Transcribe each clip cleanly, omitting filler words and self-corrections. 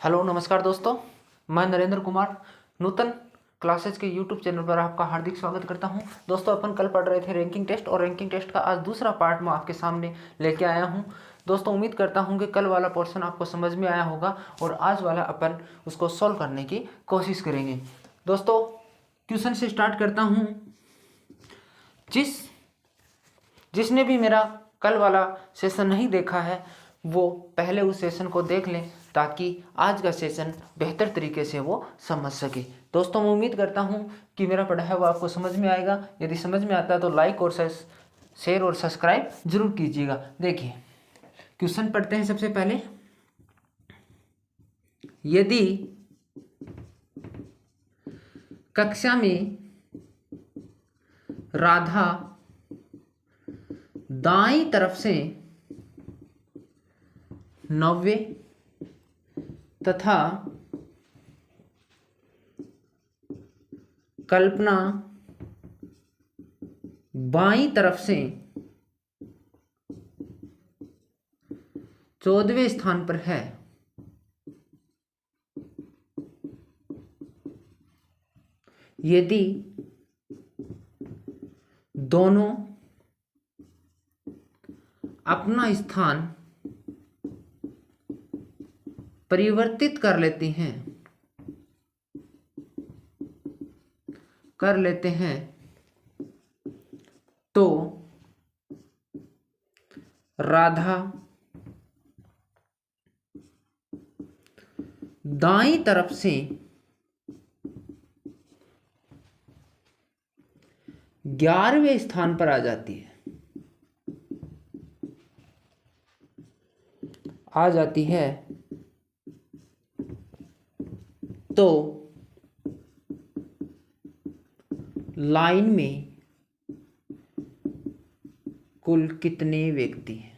Hello नमस्कार दोस्तों, मैं नरेंद्र कुमार नूतन क्लासेस के यूट्यूब चैनल पर आपका हार्दिक स्वागत करता हूं। दोस्तों, अपन कल पढ़ रहे थे रैंकिंग टेस्ट और रैंकिंग टेस्ट का आज दूसरा पार्ट मैं आपके सामने लेके आया हूं। दोस्तों, उम्मीद करता हूं कि कल वाला पोर्शन आपको समझ में आया होगा और आज वाला अपन उसको सॉल्व करने की कोशिश करेंगे। दोस्तों, क्वेश्चन से स्टार्ट करता हूँ। जिसने भी मेरा कल वाला सेशन नहीं देखा है वो पहले उस सेशन को देख लें ताकि आज का सेशन बेहतर तरीके से वो समझ सके। दोस्तों, मैं उम्मीद करता हूँ कि मेरा पढ़ा है वो आपको समझ में आएगा। यदि समझ में आता है तो लाइक और शेयर और सब्सक्राइब जरूर कीजिएगा। देखिए, क्वेश्चन पढ़ते हैं सबसे पहले। यदि कक्षा में राधा दाईं तरफ से 90 तथा कल्पना बाईं तरफ से 14वें स्थान पर है, यदि दोनों अपना स्थान परिवर्तित कर लेते हैं तो राधा दाईं तरफ से 11वें स्थान पर आ जाती है। तो लाइन में कुल कितने व्यक्ति हैं?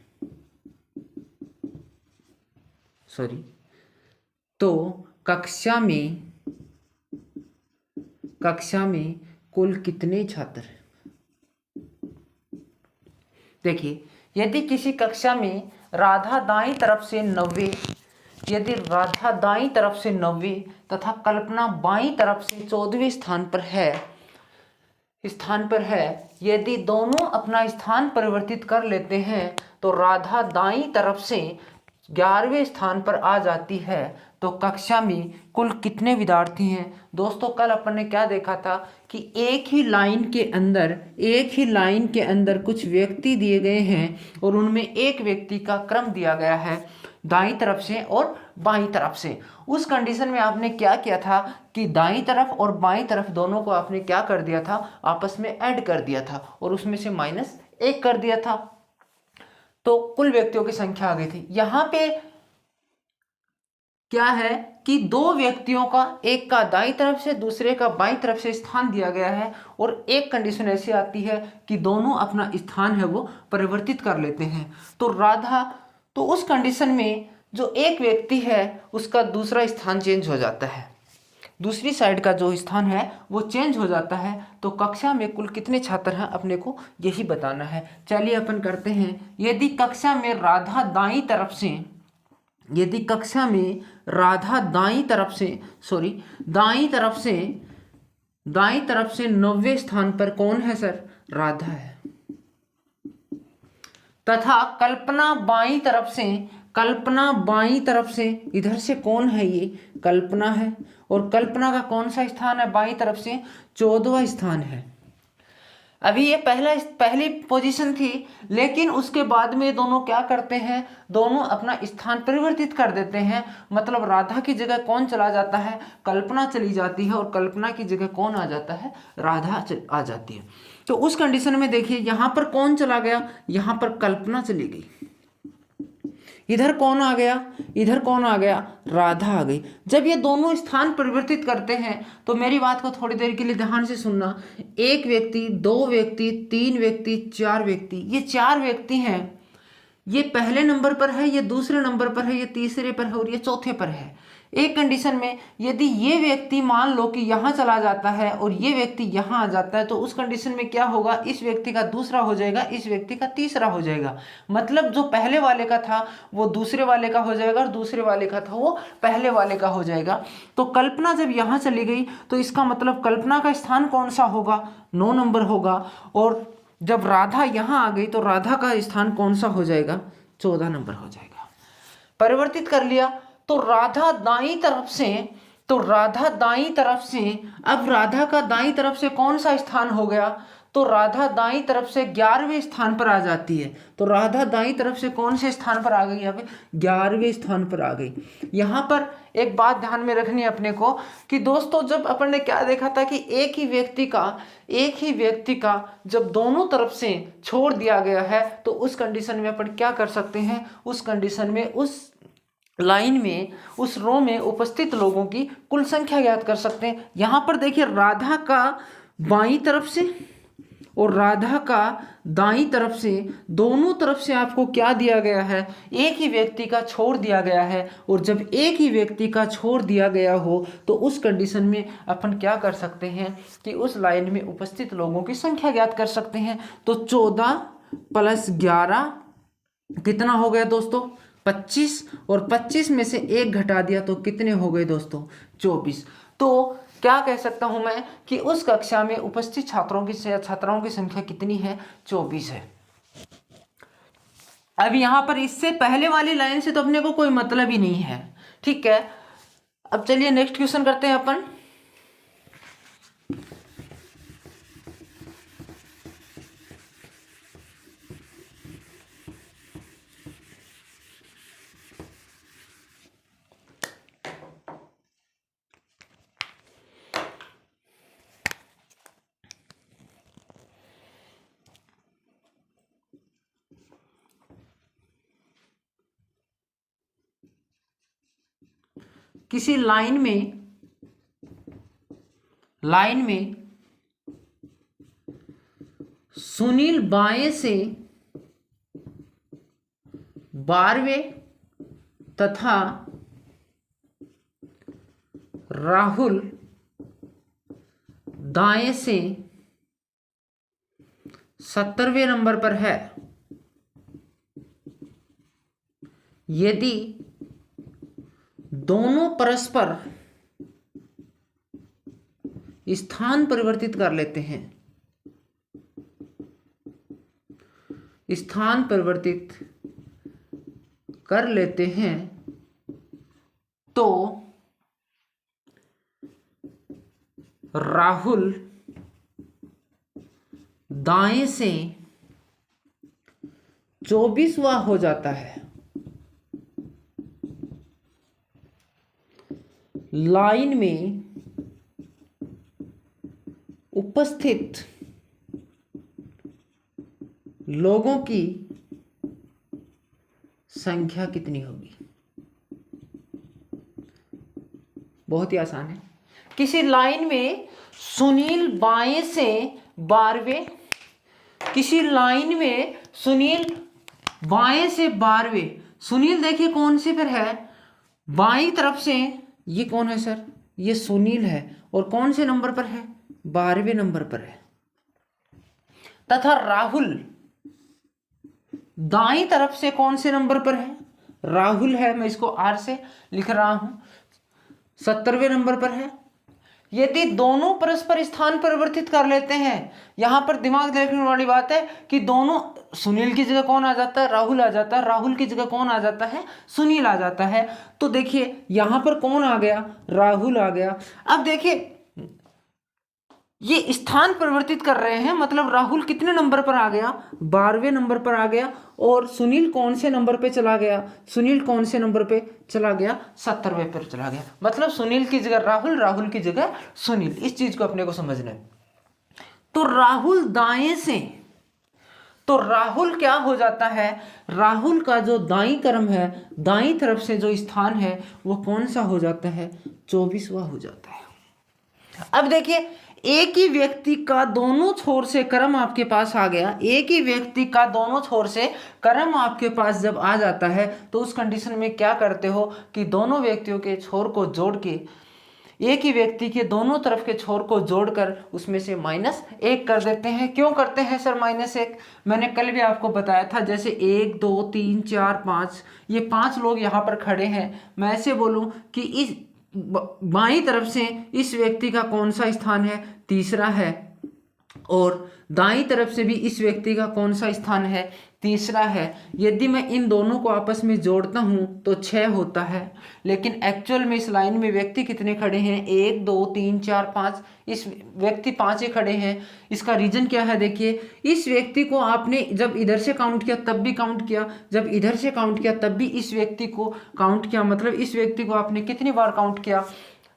तो कक्षा में कुल कितने छात्र हैं? देखिए, यदि किसी कक्षा में राधा दाईं तरफ से 90 तथा कल्पना बाईं तरफ से 14वें स्थान पर है, यदि दोनों अपना स्थान परिवर्तित कर लेते हैं तो राधा दाईं तरफ से 11वें स्थान पर आ जाती है। तो कक्षा में कुल कितने विद्यार्थी हैं? दोस्तों, कल अपन ने क्या देखा था कि एक ही लाइन के अंदर कुछ व्यक्ति दिए गए हैं और उनमें एक व्यक्ति का क्रम दिया गया है दाईं तरफ से और बाईं तरफ से। उस कंडीशन में आपने क्या किया था कि दाईं तरफ और बाईं तरफ दोनों को आपने क्या कर दिया था, आपस में ऐड कर दिया था और उसमें से -1 कर दिया था, तो कुल व्यक्तियों की संख्या आ गई थी। यहां पे क्या है कि दो व्यक्तियों का, एक का दाईं तरफ से दूसरे का बाईं तरफ से स्थान दिया गया है और एक कंडीशन ऐसी आती है कि दोनों अपना स्थान है वो परिवर्तित कर लेते हैं। तो उस कंडीशन में जो एक व्यक्ति है उसका दूसरा स्थान चेंज हो जाता है, दूसरी साइड का जो स्थान है वो चेंज हो जाता है। तो कक्षा में कुल कितने छात्र हैं अपने को यही बताना है। चलिए अपन करते हैं। यदि कक्षा में राधा दाईं तरफ से 90वें स्थान पर कौन है सर? राधा है। तथा कल्पना बाईं तरफ से इधर से कौन है? ये कल्पना है। और कल्पना का कौन सा स्थान है बाईं तरफ से? 14वां स्थान है। अभी ये पहली पोजीशन थी, लेकिन उसके बाद में दोनों क्या करते हैं, दोनों अपना स्थान परिवर्तित कर देते हैं। मतलब राधा की जगह कौन चला जाता है? कल्पना चली जाती है और कल्पना की जगह कौन आ जाता है? राधा आ जाती है। तो उस कंडीशन में देखिए, यहाँ पर कौन चला गया? यहाँ पर कल्पना चली गई। इधर कौन आ गया? राधा आ गई। जब ये दोनों स्थान परिवर्तित करते हैं तो मेरी बात को थोड़ी देर के लिए ध्यान से सुनना। एक व्यक्ति, दो व्यक्ति, तीन व्यक्ति, चार व्यक्ति, ये 4 व्यक्ति हैं ये पहले नंबर पर है, ये दूसरे नंबर पर है, ये तीसरे पर है और ये चौथे पर है। एक कंडीशन में यदि ये व्यक्ति मान लो कि यहाँ चला जाता है और ये व्यक्ति यहाँ आ जाता है, तो उस कंडीशन में क्या होगा, इस व्यक्ति का दूसरा हो जाएगा, इस व्यक्ति का तीसरा हो जाएगा। मतलब जो पहले वाले का था वो दूसरे वाले का हो जाएगा और दूसरे वाले का था वो पहले वाले का हो जाएगा। तो कल्पना जब यहाँ चली गई तो इसका मतलब कल्पना का स्थान कौन सा होगा, 9 नंबर होगा। और जब राधा यहाँ आ गई तो राधा का स्थान कौन सा हो जाएगा, 14 नंबर हो जाएगा। परिवर्तित कर लिया तो राधा दाईं तरफ से, तो राधा दाईं तरफ से, अब राधा का दाईं तरफ से कौन सा स्थान हो गया, तो राधा दाईं तरफ से 11वें स्थान पर आ जाती है। तो राधा दाईं तरफ से कौन से स्थान पर आ गई, यहाँ पे 11वें स्थान पर आ गई। यहाँ पर एक बात ध्यान में रखनी है अपने को कि दोस्तों जब अपन ने क्या देखा था कि एक ही व्यक्ति का जब दोनों तरफ से छोड़ दिया गया है तो उस कंडीशन में अपन क्या कर सकते हैं, उस कंडीशन में उस लाइन में, उस रो में उपस्थित लोगों की कुल संख्या ज्ञात कर सकते हैं। यहाँ पर देखिए राधा का बाईं तरफ से और राधा का दाईं तरफ से, दोनों तरफ से आपको क्या दिया गया है, एक ही व्यक्ति का छोड़ दिया गया है। और जब एक ही व्यक्ति का छोड़ दिया गया हो तो उस कंडीशन में अपन क्या कर सकते हैं कि उस लाइन में उपस्थित लोगों की संख्या ज्ञात कर सकते हैं। तो 14 + 11 कितना हो गया दोस्तों, 25, और 25 में से 1 घटा दिया तो कितने हो गए दोस्तों, 24। तो क्या कह सकता हूं मैं कि उस कक्षा में उपस्थित छात्राओं की संख्या कितनी है, 24 है। अब यहां पर इससे पहले वाली लाइन से तो अपने को कोई मतलब ही नहीं है, ठीक है। अब चलिए नेक्स्ट क्वेश्चन करते हैं अपन। किसी लाइन में सुनील बाएं से 12वें तथा राहुल दाएं से 70वें नंबर पर है। यदि दोनों परस्पर स्थान परिवर्तित कर लेते हैं, तो राहुल दाएं से 24वां हो जाता है। लाइन में उपस्थित लोगों की संख्या कितनी होगी, बहुत ही आसान है। किसी लाइन में सुनील बाएं से 12वें, किसी लाइन में सुनील बाएं से 12वें, सुनील देखिए कौन से पर है, बाईं तरफ से, ये कौन है सर, ये सुनील है और कौन से नंबर पर है, 12वें नंबर पर है। तथा राहुल दाईं तरफ से कौन से नंबर पर है, राहुल है, मैं इसको R से लिख रहा हूं, 70वें नंबर पर है। यदि दोनों परस्पर स्थान परिवर्तित कर लेते हैं, यहां पर दिमाग देखने वाली बात है कि दोनों, सुनील की जगह कौन आ जाता है, राहुल आ जाता है, राहुल की जगह कौन आ जाता है, सुनील आ जाता है। तो देखिए यहां पर कौन आ गया, राहुल आ गया। अब देखिए ये स्थान परिवर्तित कर रहे हैं, मतलब राहुल कितने नंबर पर आ गया, 12वें नंबर पर आ गया, और सुनील कौन से नंबर पे चला गया, सुनील कौन से नंबर पे चला गया, 70वें पर चला गया। मतलब सुनील की जगह राहुल, राहुल की जगह सुनील। इस चीज को अपने को समझना है। तो राहुल दाएं से, तो राहुल क्या हो जाता है, राहुल का जो दाईं क्रम है, दाईं तरफ से जो स्थान है वो कौन सा हो जाता है, 24वां हो जाता है। अब देखिए एक ही व्यक्ति का दोनों छोर से क्रम आपके पास आ गया, एक ही व्यक्ति का दोनों छोर से क्रम आपके पास जब आ जाता है तो उस कंडीशन में क्या करते हो कि दोनों व्यक्तियों के छोर को जोड़ के, एक ही व्यक्ति के दोनों तरफ के छोर को जोड़कर उसमें से -1 कर देते हैं। क्यों करते हैं सर -1? मैंने कल भी आपको बताया था, जैसे 1 2 3 4 5, ये 5 लोग यहाँ पर खड़े हैं। मैं ऐसे बोलूँ कि इस बाईं तरफ से इस व्यक्ति का कौन सा स्थान है? तीसरा है। और दाईं तरफ से भी इस व्यक्ति का कौन सा स्थान है? तीसरा है। यदि मैं इन दोनों को आपस में जोड़ता हूं तो 6 होता है, लेकिन एक्चुअल में इस लाइन में व्यक्ति कितने खड़े हैं? 1 2 3 4 5, इस व्यक्ति 5 ही खड़े हैं। इसका रीजन क्या है? देखिए, इस व्यक्ति को आपने जब इधर से काउंट किया तब भी काउंट किया, जब इधर से काउंट किया तब भी इस व्यक्ति को काउंट किया, मतलब इस व्यक्ति को आपने कितनी बार काउंट किया?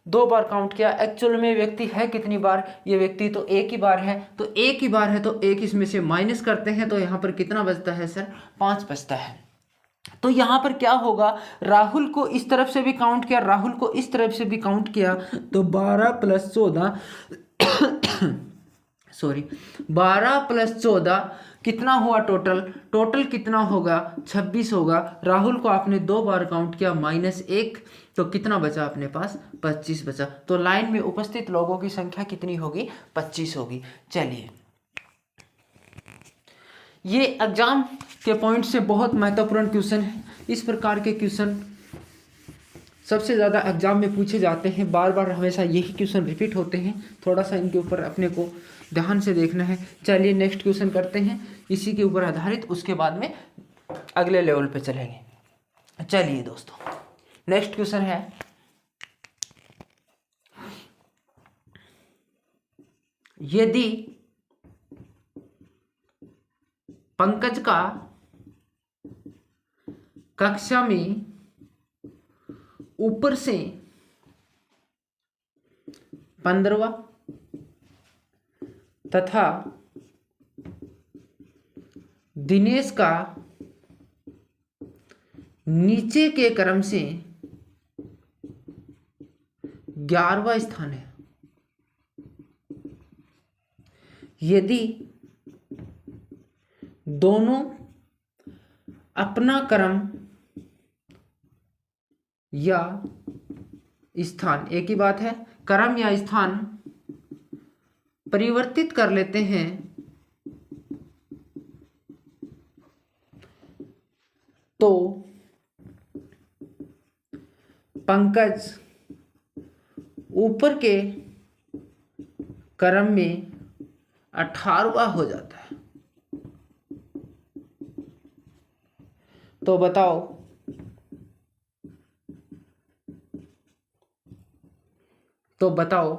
2 बार काउंट किया। एक्चुअल में व्यक्ति है कितनी बार? ये व्यक्ति तो एक ही बार है, तो एक ही बार है तो एक इसमें से माइनस करते हैं तो यहाँ पर कितना बचता है सर? 5 बचता है। तो यहाँ पर क्या होगा? राहुल को इस तरफ से भी काउंट किया, राहुल को इस तरफ से भी काउंट किया, तो 12 + 14 सॉरी 12 + 14 कितना हुआ टोटल? टोटल कितना होगा? 26 होगा। राहुल को आपने 2 बार काउंट किया, -1, तो कितना बचा अपने पास? 25 बचा। तो लाइन में उपस्थित लोगों की संख्या कितनी होगी? 25 होगी। चलिए, ये एग्जाम के पॉइंट से बहुत महत्वपूर्ण क्वेश्चन है। इस प्रकार के क्वेश्चन सबसे ज़्यादा एग्जाम में पूछे जाते हैं, बार बार हमेशा यही क्वेश्चन रिपीट होते हैं। थोड़ा सा इनके ऊपर अपने को ध्यान से देखना है। चलिए नेक्स्ट क्वेश्चन करते हैं इसी के ऊपर आधारित, उसके बाद में अगले लेवल पे चलेंगे। चलिए दोस्तों, नेक्स्ट क्वेश्चन है, यदि पंकज का कक्षा में ऊपर से 15वां तथा दिनेश का नीचे के क्रम से 11वां स्थान है, यदि दोनों अपना क्रम या स्थान, एक ही बात है, क्रम या स्थान परिवर्तित कर लेते हैं तो पंकज ऊपर के क्रम में 18वां हो जाता है। तो बताओ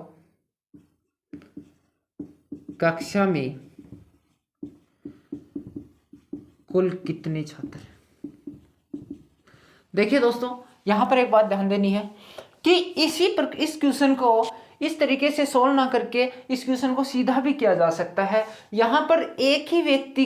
कक्षा में कुल कितने छात्र हैं? देखिए दोस्तों, यहां पर एक बात ध्यान देनी है कि इस क्वेश्चन को इस तरीके से सोल्व ना करके इस क्वेश्चन को सीधा भी किया जा सकता है। यहां पर एक ही व्यक्ति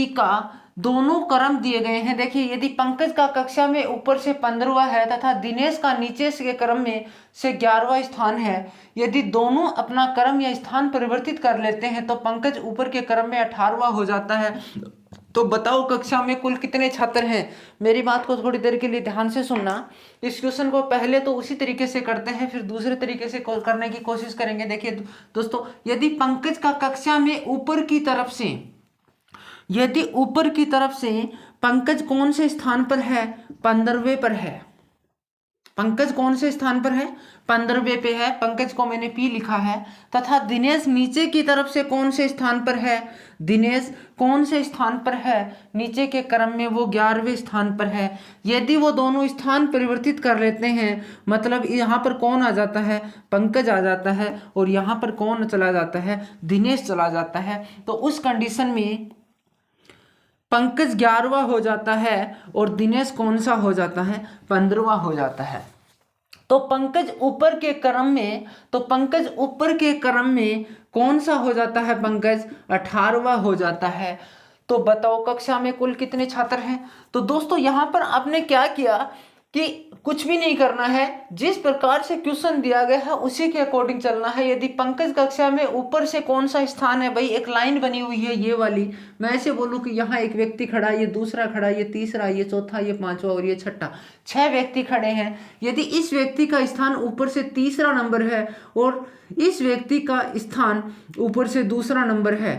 का दोनों क्रम दिए गए हैं। देखिए, यदि पंकज का कक्षा में ऊपर से 15वां है तथा दिनेश का नीचे के क्रम में से 11वां स्थान है, यदि दोनों अपना क्रम या स्थान परिवर्तित कर लेते हैं तो पंकज ऊपर के क्रम में 18वां हो जाता है। तो बताओ कक्षा में कुल कितने छात्र हैं? मेरी बात को थोड़ी देर के लिए ध्यान से सुनना। इस क्वेश्चन को पहले तो उसी तरीके से करते हैं, फिर दूसरे तरीके से करने की कोशिश करेंगे। देखिए दोस्तों, यदि पंकज का कक्षा में ऊपर की तरफ से पंकज कौन से स्थान पर है? 15वें पर है। पंकज कौन से स्थान पर है? 15वें पे है। पंकज को मैंने P लिखा है। तथा दिनेश नीचे की तरफ से कौन से स्थान पर है? दिनेश कौन से स्थान पर है? नीचे के क्रम में वो 11वें स्थान पर है। यदि वो दोनों स्थान परिवर्तित कर लेते हैं, मतलब यहाँ पर कौन आ जाता है? पंकज आ जाता है, और यहाँ पर कौन चला जाता है? दिनेश चला जाता है। तो उस कंडीशन में पंकज 11वां हो जाता है और दिनेश कौन सा हो जाता है? 15वां हो जाता है। तो पंकज ऊपर के क्रम में कौन सा हो जाता है? पंकज 18वां हो जाता है। तो बताओ कक्षा में कुल कितने छात्र हैं? तो दोस्तों यहाँ पर आपने क्या किया कि कुछ भी नहीं करना है, जिस प्रकार से क्वेश्चन दिया गया है उसी के अकॉर्डिंग चलना है। यदि पंकज कक्षा में ऊपर से कौन सा स्थान है, भाई एक लाइन बनी हुई है ये वाली, मैं ऐसे बोलूं कि यहाँ एक व्यक्ति खड़ा है, ये दूसरा खड़ा है, ये तीसरा, ये चौथा, ये पांचवा और ये छठा, 6 व्यक्ति खड़े हैं। यदि इस व्यक्ति का स्थान ऊपर से तीसरा नंबर है और इस व्यक्ति का स्थान ऊपर से दूसरा नंबर है,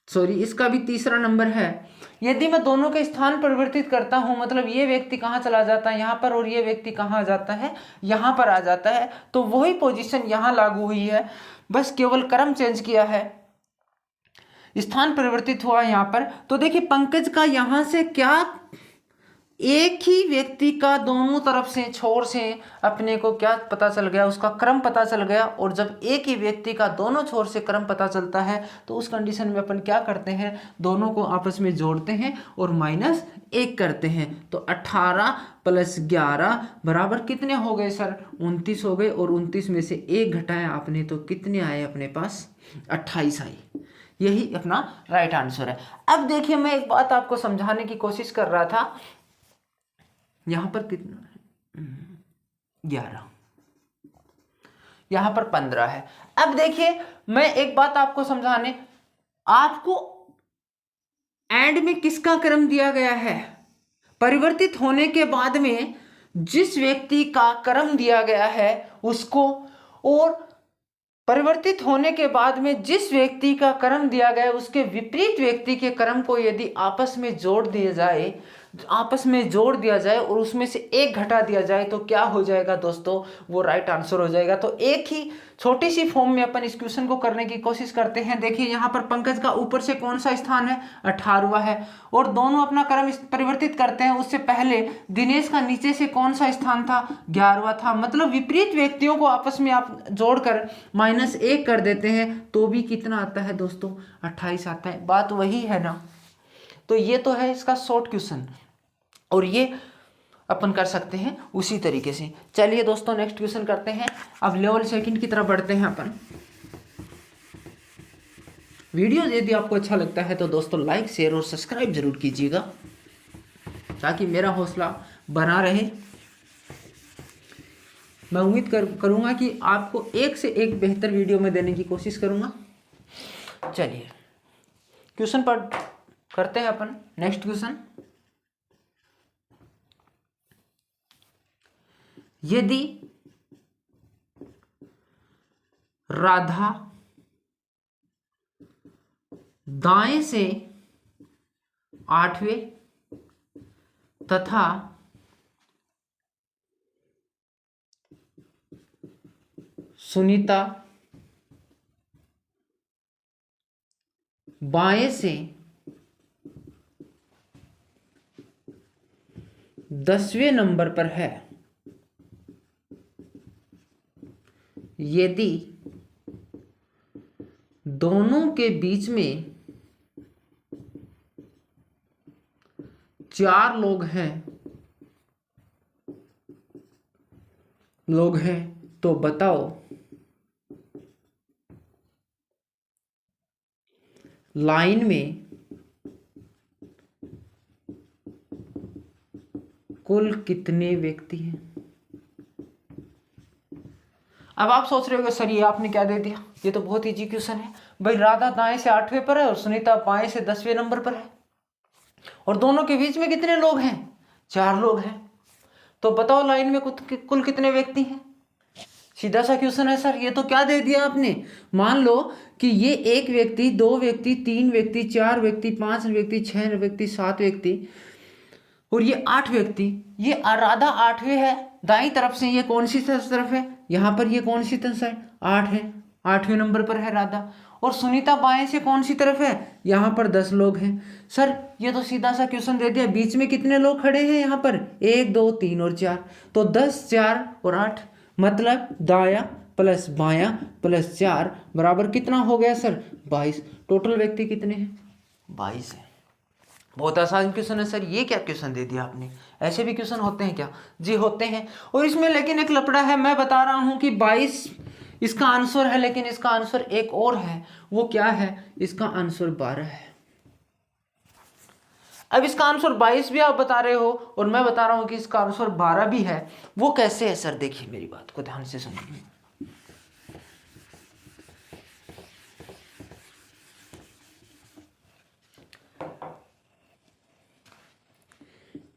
सॉरी इसका भी तीसरा नंबर है, यदि मैं दोनों के स्थान परिवर्तित करता हूं, मतलब ये व्यक्ति कहाँ चला जाता है, यहाँ पर, और ये व्यक्ति कहाँ आ जाता है, यहाँ पर आ जाता है, तो वही पोजीशन यहाँ लागू हुई है, बस केवल क्रम चेंज किया है, स्थान परिवर्तित हुआ यहाँ पर। तो देखिए पंकज का यहाँ से क्या, एक ही व्यक्ति का दोनों तरफ से छोर से अपने को क्या पता चल गया, उसका क्रम पता चल गया। और जब एक ही व्यक्ति का दोनों छोर से क्रम पता चलता है तो उस कंडीशन में अपन क्या करते हैं, दोनों को आपस में जोड़ते हैं और -1 करते हैं। तो 18 + 11 बराबर कितने हो गए सर, 29 हो गए। और 29 में से 1 घटाया आपने तो कितने आए अपने पास, 28 आए। यही अपना राइट आंसर है। अब देखिए मैं एक बात आपको समझाने की कोशिश कर रहा था, यहां पर कितना है, 11, यहां पर 15 है। अब देखिए मैं एक बात आपको समझाने, आपको एंड में किसका क्रम दिया गया है, परिवर्तित होने के बाद में जिस व्यक्ति का क्रम दिया गया है उसको, और परिवर्तित होने के बाद में जिस व्यक्ति का क्रम दिया गया है उसके विपरीत व्यक्ति के क्रम को यदि आपस में जोड़ दिया जाए और उसमें से 1 घटा दिया जाए तो क्या हो जाएगा दोस्तों, वो राइट आंसर हो जाएगा। तो एक ही छोटी सी फॉर्म में अपन इस क्वेश्चन को करने की कोशिश करते हैं। देखिए यहाँ पर पंकज का ऊपर से कौन सा स्थान है, 18वां है, और दोनों अपना क्रम परिवर्तित करते हैं। उससे पहले दिनेश का नीचे से कौन सा स्थान था, 11वां था। मतलब विपरीत व्यक्तियों को आपस में आप जोड़कर -1 कर देते हैं तो भी कितना आता है दोस्तों, 28 आता है। बात वही है ना। तो ये तो है इसका शॉर्ट क्वेश्चन, और ये अपन कर सकते हैं उसी तरीके से। चलिए दोस्तों नेक्स्ट क्वेश्चन करते हैं। अब लेवल सेकंड की तरफ बढ़ते हैं अपन। वीडियो यदि आपको अच्छा लगता है तो दोस्तों लाइक, शेयर और सब्सक्राइब जरूर कीजिएगा ताकि मेरा हौसला बना रहे। मैं उम्मीद करूंगा कि आपको एक से एक बेहतर वीडियो में देने की कोशिश करूंगा। चलिए क्वेश्चन पर करते हैं अपन नेक्स्ट क्वेश्चन। यदि राधा दाएं से 8वें तथा सुनीता बाएं से 10वें नंबर पर है, यदि दोनों के बीच में 4 लोग हैं तो बताओ लाइन में कुल कितने व्यक्ति हैं। अब आप सोच रहे होगे सर ये आपने क्या दे दिया, ये तो बहुत इजी क्वेश्चन है। भाई राधा दाएं से 8वें पर है और सुनीता बाएं से 10वें नंबर पर है, और दोनों के बीच में कितने लोग हैं, 4 लोग हैं। तो बताओ लाइन में कुल कितने व्यक्ति हैं। सीधा सा क्वेश्चन है सर, ये तो क्या दे दिया आपने। मान लो कि ये 1 व्यक्ति, 2 व्यक्ति, 3 व्यक्ति, 4 व्यक्ति, 5 व्यक्ति, 6 व्यक्ति, 7 व्यक्ति और ये 8 व्यक्ति। ये राधा 8वें है, दाईं तरफ से ये कौन सी तरफ है, यहाँ पर ये कौन सी तरफ है, 8 है, 8वें नंबर पर है राधा। और सुनीता बाएं से कौन सी तरफ है, यहाँ पर 10 लोग हैं। सर ये तो सीधा सा क्वेश्चन दे दिया, बीच में कितने लोग खड़े हैं यहाँ पर, 1 2 3 और 4, तो 10 4 और 8, मतलब दायां प्लस बायां प्लस 4 बराबर कितना हो गया सर, 22। टोटल व्यक्ति कितने हैं, 22 है। बहुत आसान क्वेश्चन है सर, ये क्या क्वेश्चन दे दिया आपने। ऐसे भी क्वेश्चन होते हैं क्या, जी होते हैं। और इसमें लेकिन एक लफड़ा है, मैं बता रहा हूं कि 22 इसका आंसर है, लेकिन इसका आंसर एक और है। वो क्या है, इसका आंसर 12 है। अब इसका आंसर 22 भी आप बता रहे हो और मैं बता रहा हूं कि इसका आंसर 12 भी है, वो कैसे है सर? देखिए मेरी बात को ध्यान से सुनिए।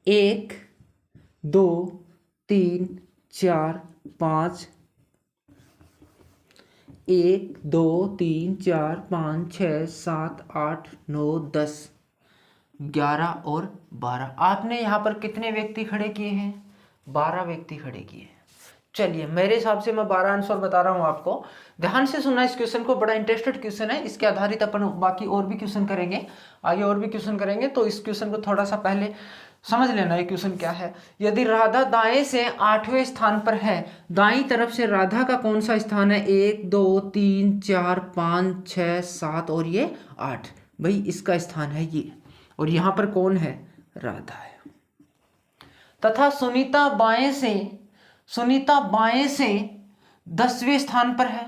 एक, दो, तीन, चार, पाँच, 1 2 3 4 5 6 7 8 9 10 11 और 12। आपने यहाँ पर कितने व्यक्ति खड़े किए हैं? 12 व्यक्ति खड़े किए हैं। चलिए मेरे हिसाब से मैं 12 आंसर बता रहा हूँ आपको। ध्यान से सुनना इस क्वेश्चन को, बड़ा इंटरेस्टेड क्वेश्चन है। इसके आधारित अपन बाकी और भी क्वेश्चन करेंगे, आगे और भी क्वेश्चन करेंगे। तो इस क्वेश्चन को थोड़ा सा पहले समझ लेना ये क्वेश्चन क्या है। यदि राधा दाएं से 8वें स्थान पर है, दाईं तरफ से राधा का कौन सा स्थान है? 1 2 3 4 5 6 7 और ये 8। भाई इसका स्थान है ये, और यहाँ पर कौन है? राधा है। तथा सुनीता बाएं से 10वें स्थान पर है।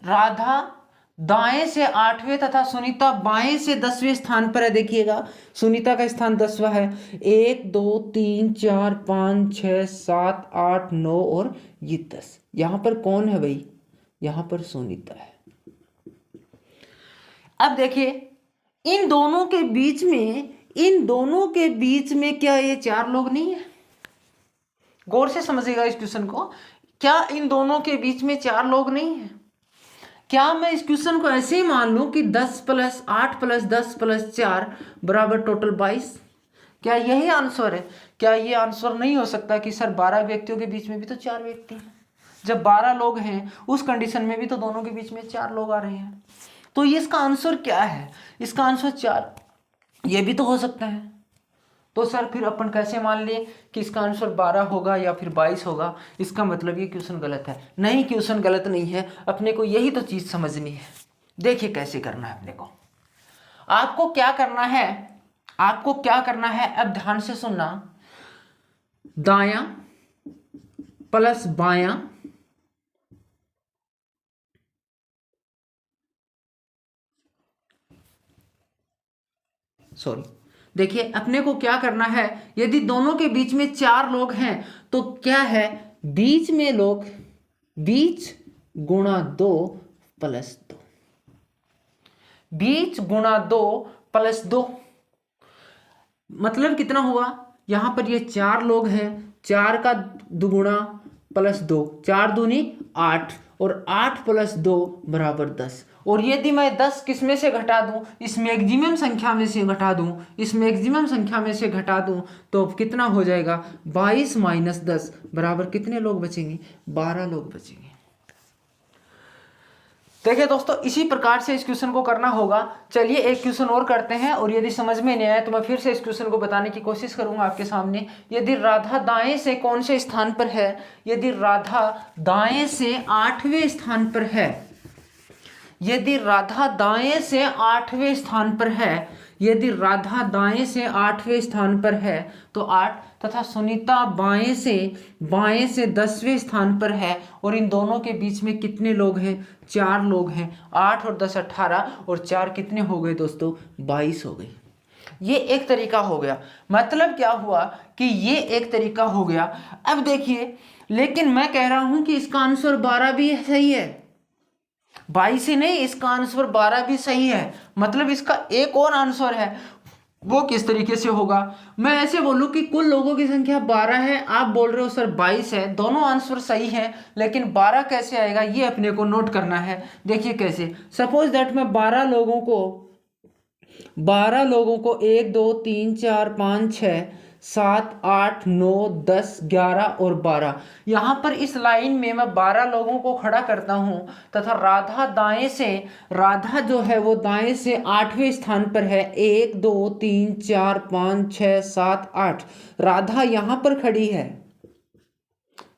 राधा दाएं से 8वें तथा सुनीता बाएं से 10वें स्थान पर है। देखिएगा सुनीता का स्थान 10वां है। 1 2 3 4 5 6 7 8 9 और ये 10। यहां पर कौन है भाई? यहां पर सुनीता है। अब देखिए इन दोनों के बीच में क्या ये 4 लोग नहीं है? गौर से समझिएगा इस क्वेश्चन को। क्या इन दोनों के बीच में 4 लोग नहीं है? क्या मैं इस क्वेश्चन को ऐसे ही मान लूं कि 10 + 8 + 10 + 4 बराबर टोटल 22? क्या यही आंसर है? क्या ये आंसर नहीं हो सकता कि सर 12 व्यक्तियों के बीच में भी तो 4 व्यक्ति हैं? जब 12 लोग हैं उस कंडीशन में भी तो दोनों के बीच में 4 लोग आ रहे हैं। तो ये इसका आंसर क्या है? इसका आंसर 4 ये भी तो हो सकता है। तो सर फिर अपन कैसे मान लिए कि इसका आंसर 12 होगा या फिर 22 होगा? इसका मतलब ये क्वेश्चन गलत है। नहीं, क्वेश्चन गलत नहीं है, अपने को यही तो चीज समझनी है। देखिए कैसे करना है अपने को। आपको क्या करना है? अब ध्यान से सुनना। दायां प्लस बायां देखिए अपने को क्या करना है। यदि दोनों के बीच में 4 लोग हैं तो क्या है? बीच में लोग, बीच गुणा 2 + 2, बीच गुणा 2 + 2 मतलब कितना हुआ? यहां पर ये 4 लोग हैं, 4 का दुगुणा + 2, 4 दूनी 8 और 8 + 2 बराबर 10। और यदि मैं 10 किस में से घटा दूं? इस मैक्सिमम संख्या में से घटा दूं तो कितना हो जाएगा? 22 - 10 बराबर कितने लोग बचेंगे? 12 लोग बचेंगे। देखिए दोस्तों इसी प्रकार से इस क्वेश्चन को करना होगा। चलिए एक क्वेश्चन और करते हैं, और यदि समझ में नहीं आया तो मैं फिर से इस क्वेश्चन को बताने की कोशिश करूंगा आपके सामने। यदि राधा दाएं से कौन से स्थान पर है? यदि राधा दाएं से 8वें स्थान पर है, यदि राधा दाएं से 8वें स्थान पर है, यदि राधा दाएं से 8वें स्थान पर है तो 8, तथा सुनीता बाएं से 10वें स्थान पर है, और इन दोनों के बीच में कितने लोग हैं? 4 लोग हैं। 8 और 10 18 और 4 कितने हो गए दोस्तों? 22 हो गए। ये एक तरीका हो गया। मतलब क्या हुआ कि ये एक तरीका हो गया। अब देखिए, लेकिन मैं कह रहा हूं कि इसका आंसर 12 भी सही है, 22 ही नहीं, इसका आंसर 12 भी सही है। मतलब इसका एक और आंसर है। वो किस तरीके से होगा? मैं ऐसे बोलूं कि कुल लोगों की संख्या 12 है, आप बोल रहे हो सर 22 है। दोनों आंसर सही है, लेकिन 12 कैसे आएगा ये अपने को नोट करना है। देखिए कैसे। सपोज दैट मैं 12 लोगों को 1 2 3 4 5 6 7 8 9 10 11 और 12, यहाँ पर इस लाइन में मैं 12 लोगों को खड़ा करता हूँ, तथा राधा जो है वो दाएं से 8वें स्थान पर है। 1 2 3 4 5 6 7 8 राधा यहाँ पर खड़ी है।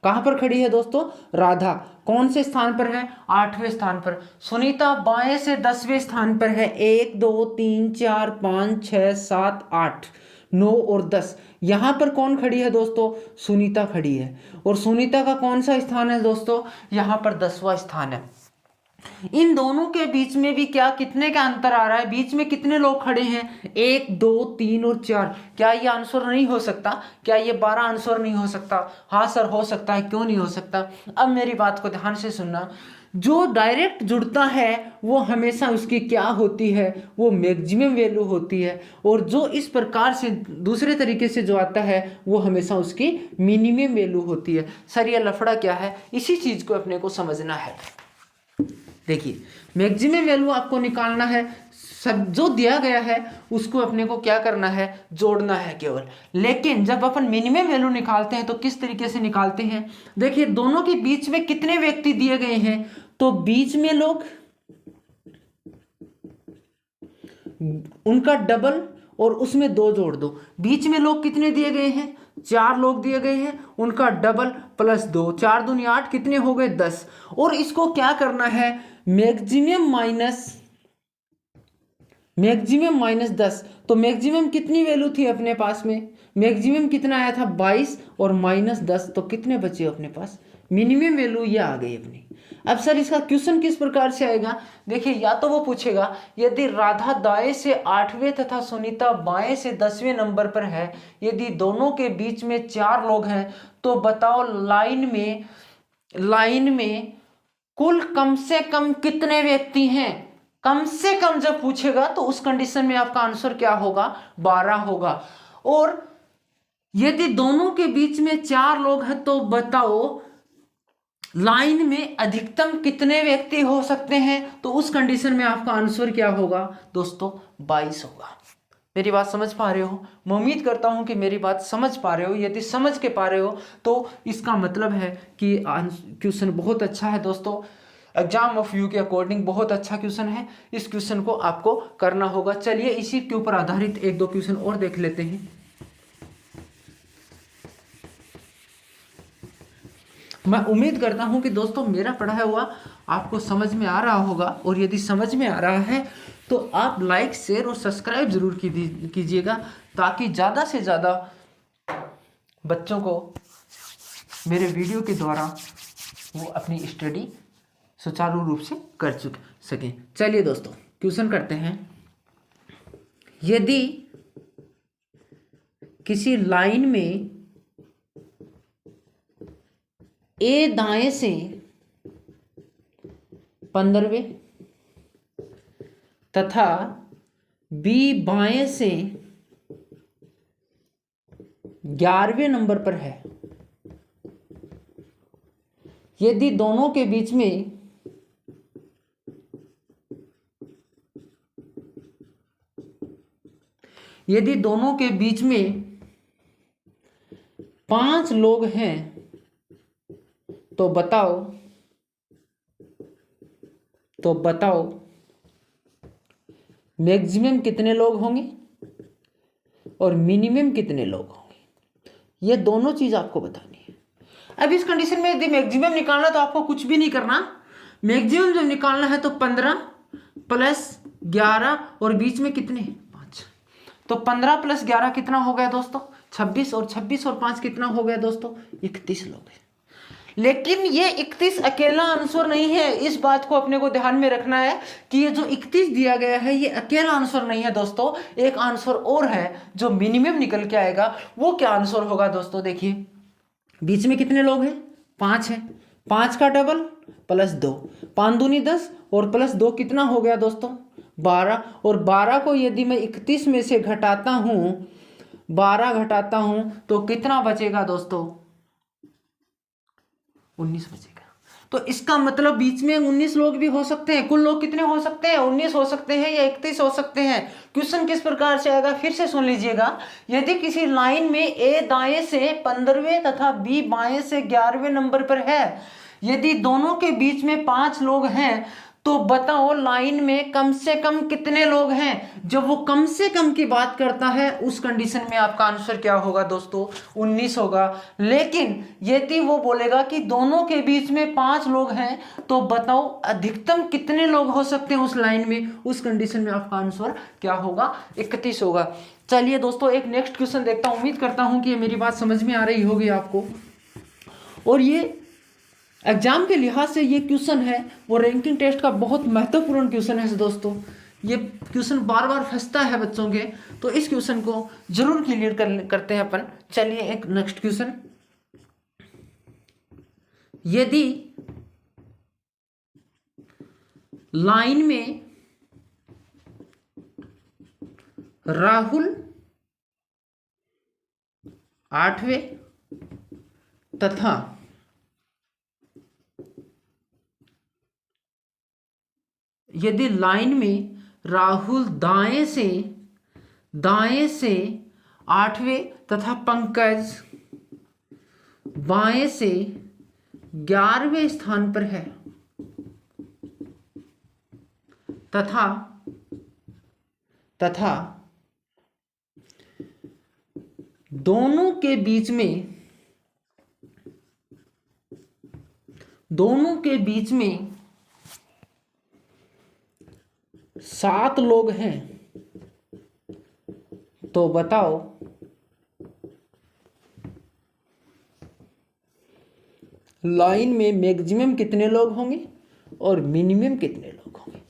कहां पर खड़ी है दोस्तों? राधा कौन से स्थान पर है? 8वें स्थान पर। सुनीता बाएं से 10वें स्थान पर है। 1 2 3 4 5 6 7 8 9 और 10। यहां पर कौन खड़ी है दोस्तों? सुनीता खड़ी है। और सुनीता का कौन सा स्थान है दोस्तों? यहां पर 10वां स्थान है। इन दोनों के बीच में भी क्या कितने का अंतर आ रहा है, बीच में कितने लोग खड़े हैं, 1 2 3 और 4। क्या ये आंसर नहीं हो सकता? क्या ये 12 आंसर नहीं हो सकता? हाँ सर हो सकता है, क्यों नहीं हो सकता? अब मेरी बात को ध्यान से सुनना। जो डायरेक्ट जुड़ता है वो हमेशा उसकी क्या होती है, वो मैक्सिमम वैल्यू होती है, और जो इस प्रकार से दूसरे तरीके से जो आता है वो हमेशा उसकी मिनिमम वैल्यू होती है। सर ये लफड़ा क्या है, इसी चीज को अपने को समझना है। देखिए मैक्सिमम वैल्यू आपको निकालना है, सब जो दिया गया है उसको अपने को क्या करना है, जोड़ना है केवल। लेकिन जब अपन मिनिमम वैल्यू निकालते हैं तो किस तरीके से निकालते हैं, देखिए दोनों के बीच में कितने व्यक्ति दिए गए हैं, तो बीच में लोग उनका डबल और उसमें 2 जोड़ दो। बीच में लोग कितने दिए गए हैं, 4 लोग दिए गए हैं, उनका डबल प्लस 2, 4 दूनी 8, कितने हो गए 10। और इसको क्या करना है, मैक्सिमम माइनस 10। तो मैक्सिमम कितनी वैल्यू थी अपने पास में, मैक्सिमम कितना आया था 22 और माइनस 10, तो कितने बचे अपने पास, मिनिमम वैल्यू ये आ गई अपनी। अब सर इसका क्वेश्चन किस प्रकार से आएगा, देखिए या तो वो पूछेगा यदि राधा दाएं से 8वें तथा सुनीता बाएं से 10वें नंबर पर है, यदि दोनों के बीच में 4 लोग हैं तो बताओ लाइन में कुल कम से कम कितने व्यक्ति हैं। कम से कम जब पूछेगा तो उस कंडीशन में आपका आंसर क्या होगा, 12 होगा। और यदि दोनों के बीच में 4 लोग हैं तो बताओ लाइन में अधिकतम कितने व्यक्ति हो सकते हैं, तो उस कंडीशन में आपका आंसर क्या होगा दोस्तों, 22 होगा। मेरी बात समझ पा रहे हो? मैं उम्मीद करता हूं कि मेरी बात समझ पा रहे हो। यदि समझ के पा रहे हो तो इसका मतलब है कि क्वेश्चन बहुत अच्छा है दोस्तों, एग्जाम ऑफ यू के अकॉर्डिंग बहुत अच्छा क्वेश्चन है। इस क्वेश्चन को आपको करना होगा। चलिए इसी के ऊपर आधारित 1-2 क्वेश्चन और देख लेते हैं। मैं उम्मीद करता हूं कि दोस्तों मेरा पढ़ाया हुआ आपको समझ में आ रहा होगा, और यदि समझ में आ रहा है तो आप लाइक शेयर और सब्सक्राइब जरूर कीजिएगा, ताकि ज़्यादा से ज़्यादा बच्चों को मेरे वीडियो के द्वारा वो अपनी स्टडी सुचारू रूप से कर सकें। चलिए दोस्तों क्वेश्चन करते हैं। यदि किसी लाइन में ए दाएं से 15वें तथा बी बाएं से 11वें नंबर पर है, यदि दोनों के बीच में यदि दोनों के बीच में 5 लोग हैं तो बताओ मैक्सिमम कितने लोग होंगे और मिनिमम कितने लोग होंगे। ये दोनों चीज आपको बतानी है। अब इस कंडीशन में यदि मैक्सिमम निकालना तो आपको कुछ भी नहीं करना। मैक्सिमम जब निकालना है तो 15 प्लस 11 और बीच में कितने 5, तो 15 प्लस 11 कितना हो गया दोस्तों 26, और 26 और 5 कितना हो गया दोस्तों 31 लोग हैं। लेकिन ये 31 अकेला आंसर नहीं है, इस बात को अपने को ध्यान में रखना है कि ये जो 31 दिया गया है ये अकेला आंसर नहीं है दोस्तों। एक आंसर और है जो मिनिमम निकल के आएगा। वो क्या आंसर होगा दोस्तों, देखिए बीच में कितने लोग हैं 5 है, 5 का डबल प्लस 2, 5 दूनी 10 और प्लस 2 कितना हो गया दोस्तों 12। और 12 को यदि मैं 31 में से घटाता हूं 12 घटाता हूं तो कितना बचेगा दोस्तों 19 बचेगा। तो इसका मतलब बीच में 19 लोग भी हो सकते हैं। कुल लोग कितने हो सकते हैं 19 हो सकते हैं या 31 हो सकते हैं। क्वेश्चन किस प्रकार से आएगा फिर से सुन लीजिएगा। यदि किसी लाइन में ए दाएं से 15वें तथा बी बाएं से 11वें नंबर पर है, यदि दोनों के बीच में 5 लोग हैं तो बताओ लाइन में कम से कम कितने लोग हैं। जब वो कम से कम की बात करता है उस कंडीशन में आपका आंसर क्या होगा दोस्तों 19 होगा। लेकिन यदि वो बोलेगा कि दोनों के बीच में 5 लोग हैं तो बताओ अधिकतम कितने लोग हो सकते हैं उस लाइन में, उस कंडीशन में आपका आंसर क्या होगा 31 होगा। चलिए दोस्तों एक नेक्स्ट क्वेश्चन देखता हूं। उम्मीद करता हूं कि ये मेरी बात समझ में आ रही होगी आपको। और ये एग्जाम के लिहाज से ये क्वेश्चन है वो रैंकिंग टेस्ट का बहुत महत्वपूर्ण क्वेश्चन है दोस्तों। ये क्वेश्चन बार बार फंसता है बच्चों के, तो इस क्वेश्चन को जरूर क्लियर करते हैं अपन। चलिए एक नेक्स्ट क्वेश्चन, यदि लाइन में राहुल 8वें तथा यदि लाइन में राहुल दाएं से 8वें तथा पंकज बाएं से 11वें स्थान पर है तथा दोनों के बीच में 7 लोग हैं, तो बताओ लाइन में मैक्सिमम कितने लोग होंगे और मिनिमम कितने लोग होंगे।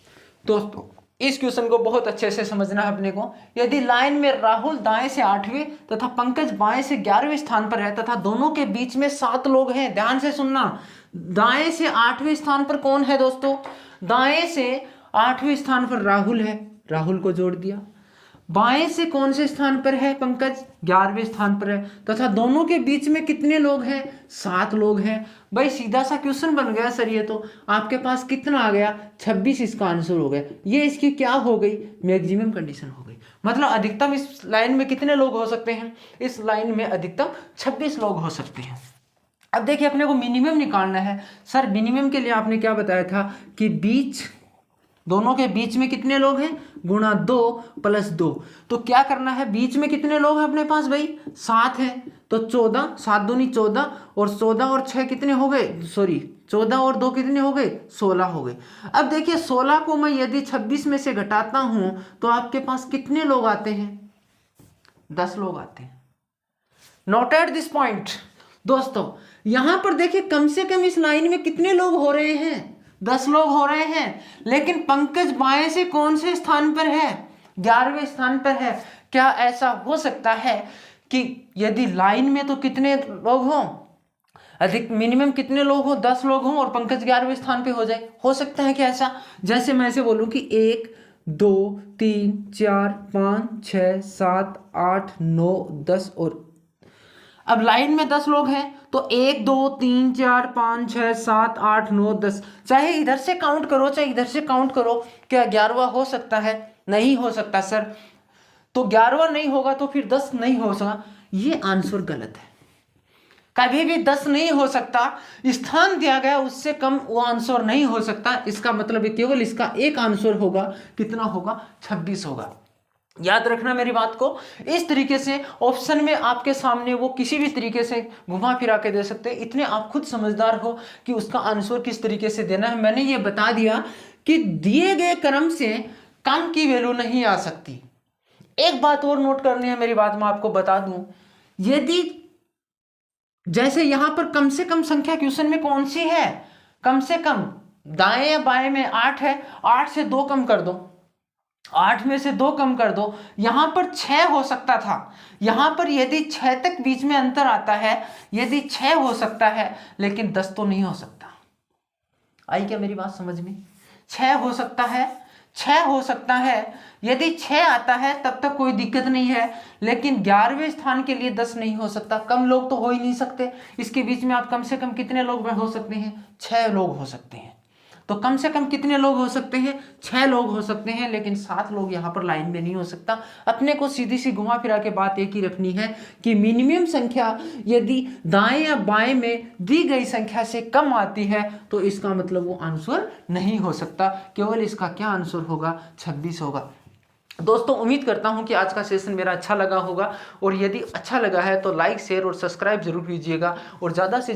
दोस्तों इस क्वेश्चन को बहुत अच्छे से समझना है अपने को। यदि लाइन में राहुल दाएं से 8वें तथा पंकज बाएं से 11वें स्थान पर है तथा दोनों के बीच में 7 लोग हैं, ध्यान से सुनना। दाएं से 8वें स्थान पर कौन है दोस्तों? दाएं से 8वें स्थान पर राहुल है, राहुल को जोड़ दिया। बाएं से कौन से स्थान पर है? पंकज 11वें स्थान पर है तथा दोनों के बीच में कितने लोग हैं? 7 लोग हैं। भाई सीधा सा क्वेश्चन बन गया सर। ये तो आपके पास कितना आ गया? 26 इसका आंसर हो गया। ये इसकी क्या हो गई? मैक्सिमम कंडीशन हो गई। मतलब अधिकतम इस लाइन में कितने लोग हो सकते हैं? इस लाइन में अधिकतम 26 लोग हो सकते हैं। अब देखिए अपने को मिनिमम निकालना है। सर मिनिमम के लिए आपने क्या बताया था कि दोनों के बीच में कितने लोग हैं? गुणा 2 + 2। तो क्या करना है? बीच में कितने लोग हैं अपने पास? भाई 7 है, तो 14, 7 दूनी 14 और 14 और 6 कितने हो गए? 14 और 2 कितने हो गए? 16 हो गए। अब देखिए 16 को मैं यदि 26 में से घटाता हूं तो आपके पास कितने लोग आते हैं? 10 लोग आते हैं। नोट एट दिस पॉइंट दोस्तों। यहां पर देखिए कम से कम इस लाइन में कितने लोग हो रहे हैं? 10 लोग हो रहे हैं। लेकिन पंकज बाएं से कौन से स्थान पर है? 11वें स्थान पर है। क्या ऐसा हो सकता है कि यदि लाइन में तो कितने लोग हों, अधिक मिनिमम कितने लोग हों? 10 लोग हों और पंकज 11वें स्थान पे हो जाए? हो सकता है क्या ऐसा? जैसे मैं ऐसे बोलूं कि 1 2 3 4 5 6 7 8 9 10 और अब लाइन में 10 लोग हैं तो 1 2 3 4 5 6 7 8 9 10, चाहे इधर से काउंट करो चाहे इधर से काउंट करो। क्या 11वां हो सकता है? नहीं हो सकता सर। तो 11वां नहीं होगा तो फिर 10 नहीं हो सकता। ये आंसर गलत है। कभी भी 10 नहीं हो सकता। स्थान दिया गया उससे कम वो आंसर नहीं हो सकता। इसका मतलब केवल इसका एक आंसर होगा। कितना होगा? 26 होगा। याद रखना मेरी बात को। इस तरीके से ऑप्शन में आपके सामने वो किसी भी तरीके से घुमा फिरा के दे सकते हैं। इतने आप खुद समझदार हो कि उसका आंसर किस तरीके से देना है। मैंने ये बता दिया कि दिए गए क्रम से कम की वैल्यू नहीं आ सकती। एक बात और नोट करनी है मेरी बात मैं आपको बता दूं। यदि जैसे यहां पर कम से कम संख्या क्वेश्चन में कौन सी है? कम से कम दाएं या बाएं में 8 है। 8 से 2 कम कर दो, 8 में से 2 कम कर दो। यहां पर 6 हो सकता था। यहां पर यदि 6 तक बीच में अंतर आता है, यदि 6 हो सकता है लेकिन 10 तो नहीं हो सकता। आई क्या मेरी बात समझ में? 6 हो सकता है, 6 हो सकता है। यदि 6 आता है तब तक कोई दिक्कत नहीं है, लेकिन 11वें स्थान के लिए 10 नहीं हो सकता। कम लोग तो हो ही नहीं सकते। इसके बीच में आप कम से कम कितने लोग हो सकते हैं? 6 लोग हो सकते हैं। तो कम से कम कितने लोग हो सकते हैं? 6 लोग हो सकते हैं, लेकिन 7 लोग यहाँ पर लाइन में नहीं हो सकता। अपने को सीधी सी घुमा फिरा के बात एक ही रखनी है कि मिनिमम संख्या यदि दाएं या बाएं में दी गई संख्या से कम आती है तो इसका मतलब वो आंसर नहीं हो सकता। केवल इसका क्या आंसर होगा? 26 होगा। दोस्तों उम्मीद करता हूं कि आज का सेशन मेरा अच्छा लगा होगा, और यदि अच्छा लगा है तो लाइक शेयर और सब्सक्राइब जरूर कीजिएगा और ज़्यादा से